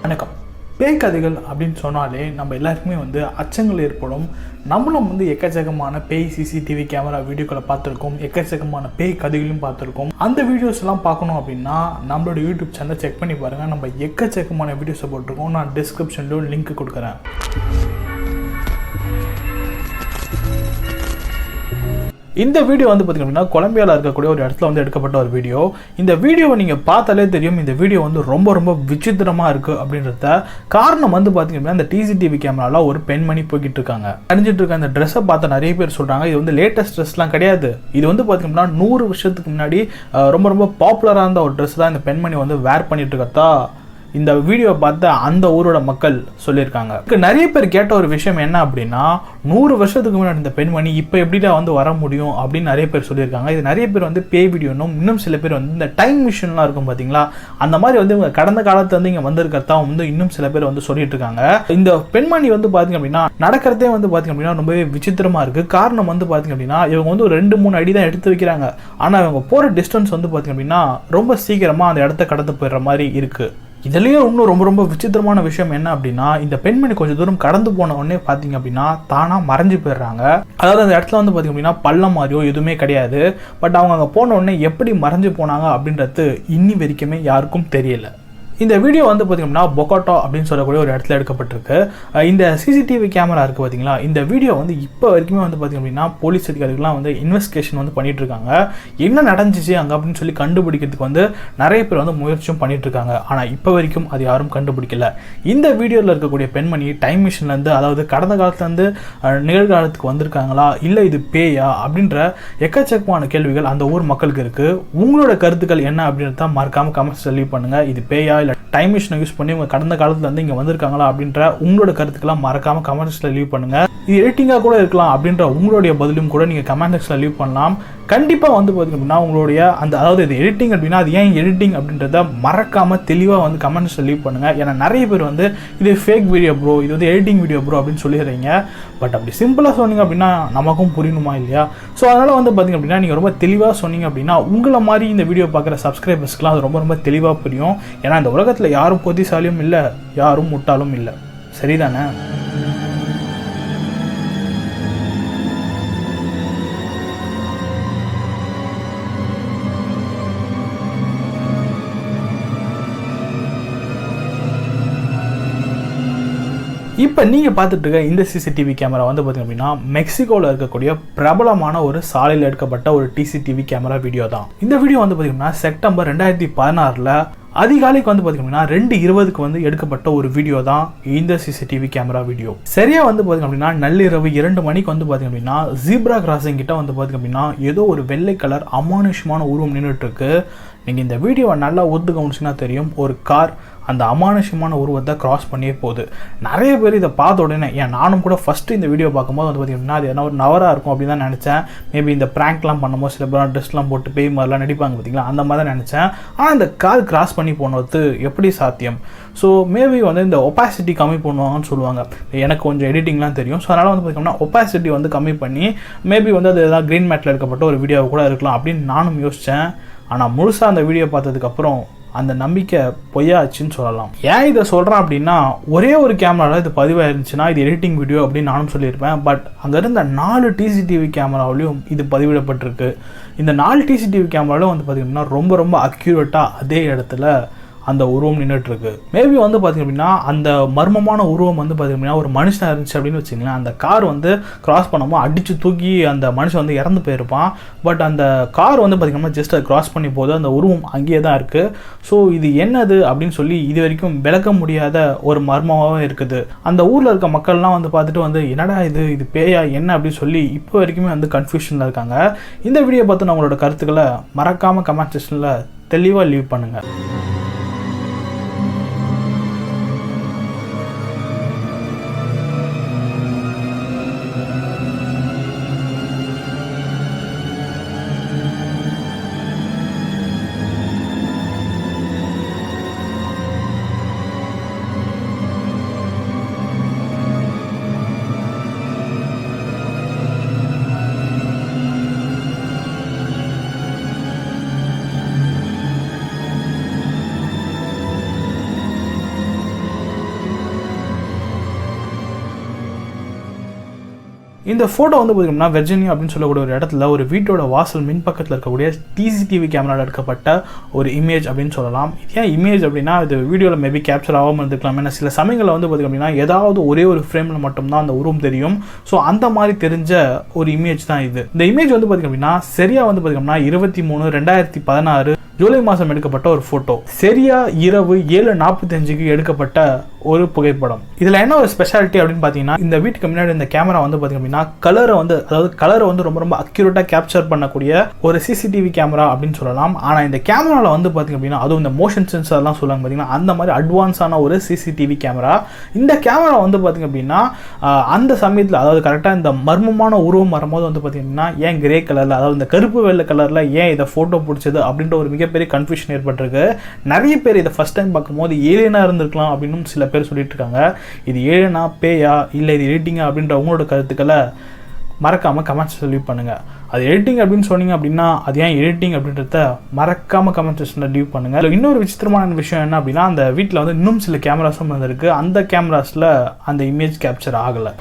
வணக்கம். பேய் கதைகள் அப்படின்னு சொன்னாலே நம்ம எல்லாருக்குமே அச்சங்கள் ஏற்படும். நம்மளும் எக்கச்சக்கமான பேய் சிசிடிவி கேமரா வீடியோக்களை பார்த்துருக்கோம், எக்கச்சக்கமான பேய் கதைகளையும் பார்த்துருக்கோம். அந்த வீடியோஸ் எல்லாம் பார்க்கணும் அப்படின்னா நம்மளோட யூடியூப் சேனலை செக் பண்ணி பாருங்கள். நம்ம எக்கச்சக்கமான வீடியோஸை போட்டிருக்கோம். நான் டிஸ்கிரிப்ஷன்லேயும் லிங்க் கொடுக்குறேன். இந்த வீடியோ பார்த்திங்க அப்படின்னா கொலம்பியாவில் இருக்கக்கூடிய ஒரு இடத்துல எடுக்கப்பட்ட ஒரு வீடியோ. இந்த வீடியோவை நீங்கள் பார்த்தாலே தெரியும் இந்த வீடியோ ரொம்ப ரொம்ப விசித்திரமாக இருக்குது அப்படின்றத. காரணம் பார்த்திங்க அப்படின்னா அந்த டிசிடிவி கேமராவில் ஒரு பெண்மணி போய்கிட்டு இருக்காங்க. அணிஞ்சிட்டு இருக்க அந்த ட்ரெஸ்ஸை பார்த்த நிறைய பேர் சொல்கிறாங்க இது லேட்டஸ்ட் ட்ரெஸ்லாம் கிடையாது. இது பார்த்திங்க அப்படின்னா 100 வருஷத்துக்கு முன்னாடி ரொம்ப ரொம்ப பாப்புலராக இருந்த ஒரு ட்ரெஸ் தான் இந்த பெண்மணி வேர் பண்ணிட்டு இருக்கதா இந்த வீடியோ பார்த்த அந்த ஊரோட மக்கள் சொல்லியிருக்காங்க. நிறைய பேர் கேட்ட ஒரு விஷயம் என்ன அப்படின்னா 100 வருஷத்துக்கு முன்னாடி இந்த பெண்மணி இப்போ எப்படிடா வர முடியும் அப்படின்னு நிறைய பேர் சொல்லியிருக்காங்க. இது நிறைய பேர் பேய் வீடியோனும், இன்னும் சில பேர் இந்த டைம் மிஷின்லாம் இருக்கும் பார்த்தீங்களா, அந்த மாதிரி இவங்க கடந்த காலத்துல இங்கே வந்திருக்கிறதா இன்னும் சில பேர் சொல்லிட்டு இருக்காங்க. இந்த பெண்மணி பார்த்தீங்க அப்படின்னா நடக்கிறதே பார்த்தீங்க அப்படின்னா ரொம்பவே விசித்திரமா இருக்கு. காரணம் பார்த்தீங்க அப்படின்னா இவங்க ஒரு 2-3 அடி தான் எடுத்து வைக்கிறாங்க. ஆனால் இவங்க போகிற டிஸ்டன்ஸ் பார்த்தீங்க அப்படின்னா ரொம்ப சீக்கிரமாக அந்த இடத்த கடந்து போயிடுற மாதிரி இருக்கு. இதுலேயே இன்னும் ரொம்ப ரொம்ப விசித்திரமான விஷயம் என்ன அப்படின்னா இந்த பெண்மணி கொஞ்சம் தூரம் கடந்து போன உடனே பார்த்தீங்க அப்படின்னா தானாக மறைஞ்சு போயிடுறாங்க. அதாவது அந்த இடத்துல பார்த்தீங்க அப்படின்னா பள்ளம் மாதிரியோ எதுவுமே கிடையாது. பட் அவங்க அங்கே போன உடனே எப்படி மறைஞ்சு போனாங்க அப்படின்றது இன்னி வரைக்குமே யாருக்கும் தெரியல. இந்த வீடியோ பார்த்தீங்கன்னா பொகோட்டா அப்படின்னு சொல்லக்கூடிய ஒரு இடத்துல எடுக்கப்பட்டிருக்கு. இந்த சிசிடிவி கேமரா இருக்குது பார்த்தீங்களா, இந்த வீடியோ இப்போ வரைக்குமே பார்த்தீங்க அப்படின்னா போலீஸ் அதிகாரிகள்லாம் இன்வெஸ்டிகேஷன் பண்ணிட்டு இருக்காங்க. என்ன நடந்துச்சு அங்கே அப்படின்னு சொல்லி கண்டுபிடிக்கிறதுக்கு நிறைய பேர் முயற்சியும் பண்ணிட்டு இருக்காங்க. ஆனால் இப்போ வரைக்கும் அது யாரும் கண்டுபிடிக்கல. இந்த வீடியோவில் இருக்கக்கூடிய பெண்மணி டைம் மிஷின்லேருந்து, அதாவது கடந்த காலத்துலேருந்து நிகழ்காலத்துக்கு வந்திருக்காங்களா இல்லை இது பேயா அப்படின்ற எக்கச்சக்கமான கேள்விகள் அந்த ஊர் மக்களுக்கு இருக்குது. உங்களோட கருத்துக்கள் என்ன அப்படின்றத மறக்காமல் கமெண்ட்ஸ் லீவ் பண்ணுங்கள். இது பேயா டைம் மிஷினை யூஸ் பண்ணி உங்க கடந்த காலத்துல இங்க வந்திருக்காங்களா அப்படின்ற உங்களோட கருத்துக்கெல்லாம் மறக்காம கமெண்ட்ஸ்ல லீவ் பண்ணுங்க. இது எடிட்டிங்கா கூட இருக்கலாம் அப்படின்ற உங்களுடைய பதிலும் கூட நீங்க கமெண்ட்ஸ்ல லீவ் பண்ணலாம். கண்டிப்பா பார்த்தீங்கன்னா உங்களுடைய அதாவது இது எடிட்டிங் அப்படின்னா அது ஏன் எடிட்டிங் அப்படின்றத மறக்காம தெளிவா கமெண்ட்ஸ்ல லீவ் பண்ணுங்க. ஏன்னா நிறைய பேர் இது ஃபேக் வீடியோ ப்ரோ, இது எடிட்டிங் வீடியோ ப்ரோ அப்படின்னு சொல்லிடுறீங்க. பட் அப்படி சிம்பிளா சொன்னீங்க அப்படின்னா நமக்கும் புரியணுமா இல்லையா? ஸோ அதனால பார்த்தீங்க அப்படின்னா நீங்க ரொம்ப தெளிவா சொன்னீங்க அப்படின்னா உங்களை மாதிரி இந்த வீடியோ பார்க்குற சப்ஸ்கிரைபர்ஸ்க்குலாம் அது ரொம்ப ரொம்ப தெளிவா புரியும். ஏன்னா இந்த உலகத்துல யாரும் புத்திசாலியும் இல்லை, யாரும் முட்டாளும் இல்லை. சரிதானே? இப்போ நீங்கள் பார்த்துட்டு இருக்க இந்த சிசிடிவி கேமரா பார்த்தீங்க அப்படின்னா மெக்சிகோவில் இருக்கக்கூடிய பிரபலமான ஒரு சாலையில் எடுக்கப்பட்ட ஒரு டிசிடிவி கேமரா வீடியோ தான். இந்த வீடியோ பார்த்தீங்கன்னா செப்டம்பர் 2016 அதிகாலைக்கு பார்த்தீங்கன்னா 2:20 எடுக்கப்பட்ட ஒரு வீடியோ தான் இந்த சிசிடிவி கேமரா வீடியோ. சரியா பார்த்தீங்க அப்படின்னா நள்ளிரவு 2 மணிக்கு பார்த்தீங்க அப்படின்னா ஜீப்ரா கிராசிங் கிட்ட பார்த்தீங்க அப்படின்னா ஏதோ ஒரு வெள்ளை கலர் அமானுஷ்யமான உருவம் நின்றுட்டு இருக்கு. நீங்கள் இந்த வீடியோவை நல்லா ஒத்து கவனிச்சுன்னா தெரியும், ஒரு கார் அந்த அமானுஷ்யமான உருவத்தை கிராஸ் பண்ணியே போகுது. நிறைய பேர் இதை பார்த்த உடனே, ஏன் நானும் கூட ஃபஸ்ட்டு இந்த வீடியோ பார்க்கும்போது பார்த்தீங்கன்னா அது என்ன ஒரு நவராக இருக்கும் அப்படின்னு தான் நினச்சேன். மேபி இந்த ப்ராங்க்லாம் பண்ணும்போது சில பேர் ட்ரெஸ்லாம் போட்டு பேய் மாதிரிலாம் நடிப்பாங்க பார்த்தீங்களா, அந்த மாதிரி தான் நினச்சேன். ஆனால் இந்த கார் கிராஸ் பண்ணி போனது எப்படி சாத்தியம்? ஸோ மேபி இந்த ஒப்பாசிட்டி கம்மி பண்ணுவாங்கன்னு சொல்லுவாங்க. எனக்கு கொஞ்சம் எடிட்டிங்லாம் தெரியும். ஸோ அதனால் பார்த்தீங்கன்னா ஒப்பாசிட்டி கம்மி பண்ணி மேபி அது எதாவது க்ரீன் மேட்டில் எடுக்கப்பட்ட ஒரு வீடியோவை கூட இருக்கலாம் அப்படின்னு நானும் யோசித்தேன். ஆனால் முழுசாக அந்த வீடியோ பார்த்ததுக்கப்புறம் அந்த நம்பிக்கை பொய்யாச்சுன்னு சொல்லலாம். ஏன் இதை சொல்கிறேன் அப்படின்னா ஒரே ஒரு கேமராவில் இது பதிவாயிருந்துச்சுன்னா இது எடிட்டிங் வீடியோ அப்படின்னு நானும் சொல்லியிருப்பேன். பட் அங்கே இருந்த 4 டிசிடிவி கேமராவிலையும் இது பதிவிடப்பட்டிருக்கு. இந்த 4 டிசிடிவி கேமராவிலும் பார்த்தீங்கன்னா ரொம்ப ரொம்ப அக்யூரேட்டாக அதே இடத்துல அந்த உருவம் நின்றுட்டு இருக்கு. மேபி பார்த்தீங்க அப்படின்னா அந்த மர்மமான உருவம் பார்த்தீங்க அப்படின்னா ஒரு மனுஷனாக இருந்துச்சு அப்படின்னு வச்சுங்களேன். அந்த கார் கிராஸ் பண்ணும்போது அடித்து தூக்கி அந்த மனுஷன் இறந்து போயிருப்பான். பட் அந்த கார் பார்த்தீங்கன்னா ஜஸ்ட் அதை கிராஸ் பண்ணி போது அந்த உருவம் அங்கேயே தான் இருக்குது. ஸோ இது என்னது அப்படின்னு சொல்லி இது வரைக்கும் விளக்க முடியாத ஒரு மர்மமாகவும் இருக்குது. அந்த ஊரில் இருக்க மக்கள்லாம் பார்த்துட்டு என்னடா இது பேயா என்ன அப்படின்னு சொல்லி இப்போ வரைக்குமே கன்ஃபியூஷனில் இருக்காங்க. இந்த வீடியோ பார்த்து நான் உங்களோட கருத்துக்களை மறக்காமல் கமெண்ட் செக்ஷனில் தெளிவாக லீவ் பண்ணுங்கள். இந்த ஃபோட்டோ வந்து பார்த்தீங்கன்னா வெர்ஜினியா அப்படின்னு சொல்லக்கூடிய ஒரு இடத்துல ஒரு வீட்டோட வாசல் மின் பக்கத்தில் இருக்கக்கூடிய டிசிடிவி கேமராவில் எடுக்கப்பட்ட ஒரு இமேஜ் அப்படின்னு சொல்லலாம். ஏன் இமேஜ் அப்படின்னா இது வீடியோவில் மேபி கேப்சர் ஆகாமல் இருந்துக்கலாம். ஏன்னா சில சமயங்களில் வந்து பார்த்திங்க அப்படின்னா ஏதாவது ஒரே ஒரு ஃப்ரேமில் மட்டும்தான் அந்த உருவம் தெரியும். ஸோ அந்த மாதிரி தெரிஞ்ச ஒரு இமேஜ் தான் இது. இந்த இமேஜ் வந்து பார்த்திங்க அப்படின்னா சரியாக வந்து பார்த்திங்கன்னா 23/3/2016 ஜூலை மாதம் எடுக்கப்பட்ட ஒரு ஃபோட்டோ. சரியா இரவு 7:45க்கு எடுக்கப்பட்ட ஒரு புகைப்படம். இதில் என்ன ஒரு ஸ்பெஷாலிட்டி அப்படின்னு பார்த்தீங்கன்னா இந்த வீட்டுக்கு முன்னாடி இந்த கேமரா வந்து பார்த்தீங்க அப்படின்னா கலரை வந்து ரொம்ப ரொம்ப அக்யூரேட்டாக கேப்சர் பண்ணக்கூடிய ஒரு சிசிடிவி கேமரா அப்படின்னு சொல்லலாம். ஆனால் இந்த கேமராவில் வந்து பார்த்தீங்க அப்படின்னா அதுவும் இந்த மோஷன் சென்சார்லாம் சொல்லுவாங்க பார்த்தீங்கன்னா அந்த மாதிரி அட்வான்ஸான ஒரு சிசிடிவி கேமரா. இந்த கேமரா வந்து பார்த்தீங்க அப்படின்னா அந்த சமயத்தில் அதாவது கரெக்டாக இந்த மர்மமான உருவம் வரும்போது வந்து பார்த்தீங்கன்னா ஏன் கிரே கலரில் அதாவது இந்த கருப்பு வெள்ளை கலரில் ஏன் இதை ஃபோட்டோ பிடிச்சது அப்படின்ற ஒரு மிகப்பெரிய கன்ஃபியூஷன் ஏற்பட்டிருக்கு. நிறைய பேர் இதை ஃபர்ஸ்ட் டைம் பார்க்கும்போது ஏலியனா இருந்திருக்கலாம் அப்படின்னு சில பேர் சொல்லிட்டு இருக்காங்க. இது ஏலியனா பேயா இல்லை இது எடிட்டிங்கா அப்படின்ற உங்களோட கருத்துக்களை மறக்காம கமெண்ட்ஸ் லீவ் பண்ணுங்க. அது எடிட்டிங் அப்படின்னு சொன்னீங்க அப்படின்னா அது ஏன் எடிட்டிங் அப்படின்றத மறக்காம கமெண்ட் செக்ஷனில் லீவ் பண்ணுங்க. இன்னொரு விசித்திரமான விஷயம் என்ன அப்படின்னா அந்த வீட்டில் வந்து இன்னும் சில கேமராஸும் வந்திருக்கு. அந்த கேமராஸில் அந்த இமேஜ் கேப்சர் ஆகலை.